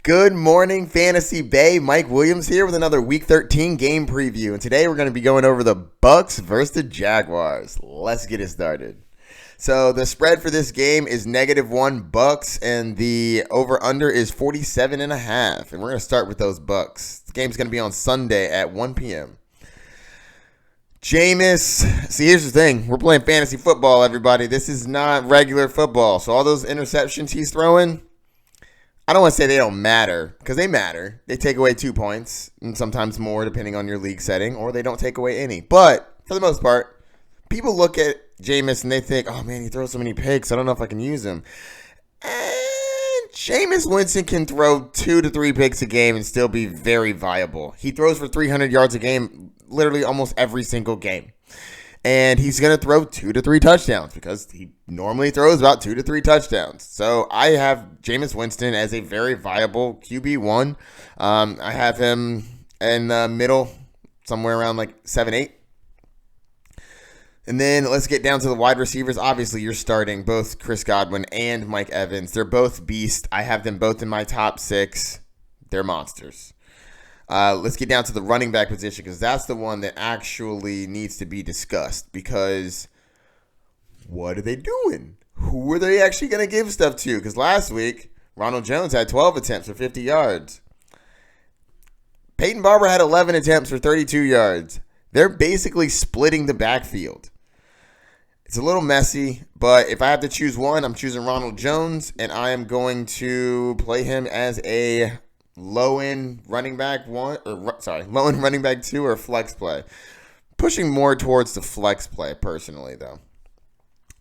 Good morning, Fantasy Bay. Mike Williams here with another Week 13 game preview. And today we're going to be going over the Bucs versus the Jaguars. Let's get it started. So the spread for this game is -1 Bucs, and the over-under is 47.5. And we're going to start with those Bucs. The game's going to be on Sunday at 1 p.m. Jameis, see, here's the thing. We're playing fantasy football, everybody. This is not regular football. So all those interceptions he's throwing, I don't want to say they don't matter, because they matter. They take away 2 points, and sometimes more, depending on your league setting, or they don't take away any. But, for the most part, people look at Jameis and they think, oh man, he throws so many picks, I don't know if I can use him. And Jameis Winston can throw 2 to 3 picks a game and still be very viable. He throws for 300 yards a game literally almost every single game. And he's going to throw 2 to 3 touchdowns because he normally throws about 2 to 3 touchdowns. So I have Jameis Winston as a very viable QB1. I have him in the middle, somewhere around like 7-8. And then let's get down to the wide receivers. Obviously, you're starting both Chris Godwin and Mike Evans. They're both beasts. I have them both in my top 6. They're monsters. Let's get down to the running back position, because that's the one that actually needs to be discussed. Because what are they doing? Who are they actually going to give stuff to? Because last week, Ronald Jones had 12 attempts for 50 yards. Peyton Barber had 11 attempts for 32 yards. They're basically splitting the backfield. It's a little messy, but if I have to choose one, I'm choosing Ronald Jones, and I am going to play him as a low-end running back low-end running back 2 or flex play. Pushing more towards the flex play, personally, though.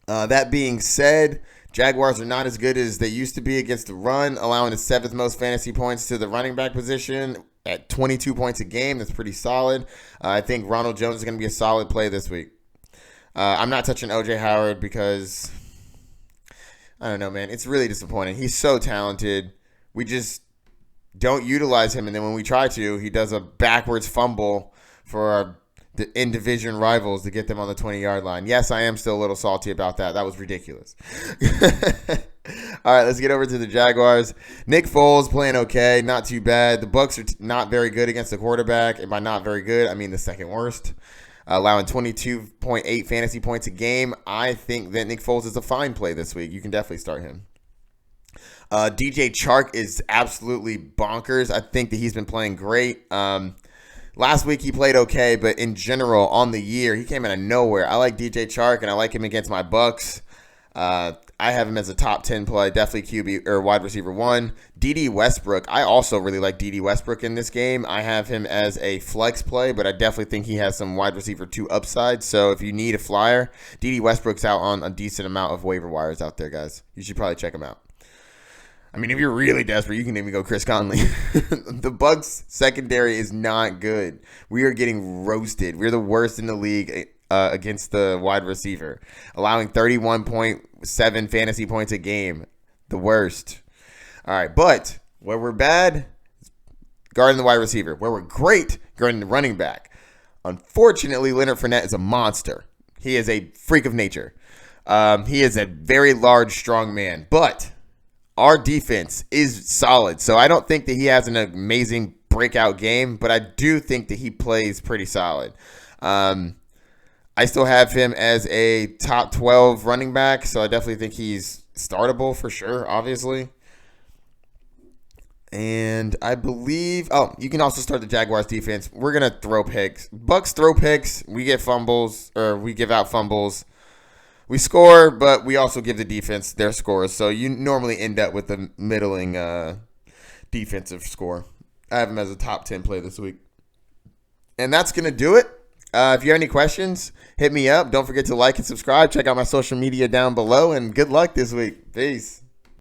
That being said, Jaguars are not as good as they used to be against the run, allowing the 7th most fantasy points to the running back position at 22 points a game. That's pretty solid. I think Ronald Jones is going to be a solid play this week. I'm not touching O.J. Howard because, I don't know, man. It's really disappointing. He's so talented. We just don't utilize him, and then when we try to, he does a backwards fumble for the in-division rivals to get them on the 20-yard line. Yes, I am still a little salty about that. That was ridiculous. All right, let's get over to the Jaguars. Nick Foles playing okay, not too bad. The Bucs are not very good against the quarterback, and by not very good, I mean the second worst. Allowing 22.8 fantasy points a game. I think that Nick Foles is a fine play this week. You can definitely start him. DJ Chark is absolutely bonkers. I think that he's been playing great. Last week he played okay, but in general, on the year, he came out of nowhere. I like DJ Chark, and I like him against my Bucs. I have him as a top 10 play, definitely QB or wide receiver 1. D.D. Westbrook, I also really like D.D. Westbrook in this game. I have him as a flex play, but I definitely think he has some wide receiver 2 upside. So if you need a flyer, D.D. Westbrook's out on a decent amount of waiver wires out there, guys. You should probably check him out. I mean, if you're really desperate, you can even go Chris Conley. The Bucs secondary is not good. We are getting roasted. We're the worst in the league against the wide receiver, allowing 31.7 fantasy points a game. The worst. All right, but where we're bad, guarding the wide receiver. Where we're great, guarding the running back. Unfortunately, Leonard Fournette is a monster. He is a freak of nature. He is a very large, strong man, but our defense is solid, so I don't think that he has an amazing breakout game, but I do think that he plays pretty solid. I still have him as a top 12 running back, so I definitely think he's startable for sure, obviously. And I believe, you can also start the Jaguars defense. We're going to throw picks. Bucs throw picks. We get fumbles, or we give out fumbles. We score, but we also give the defense their scores. So you normally end up with a middling defensive score. I have him as a top 10 play this week. And that's going to do it. If you have any questions, hit me up. Don't forget to like and subscribe. Check out my social media down below. And good luck this week. Peace.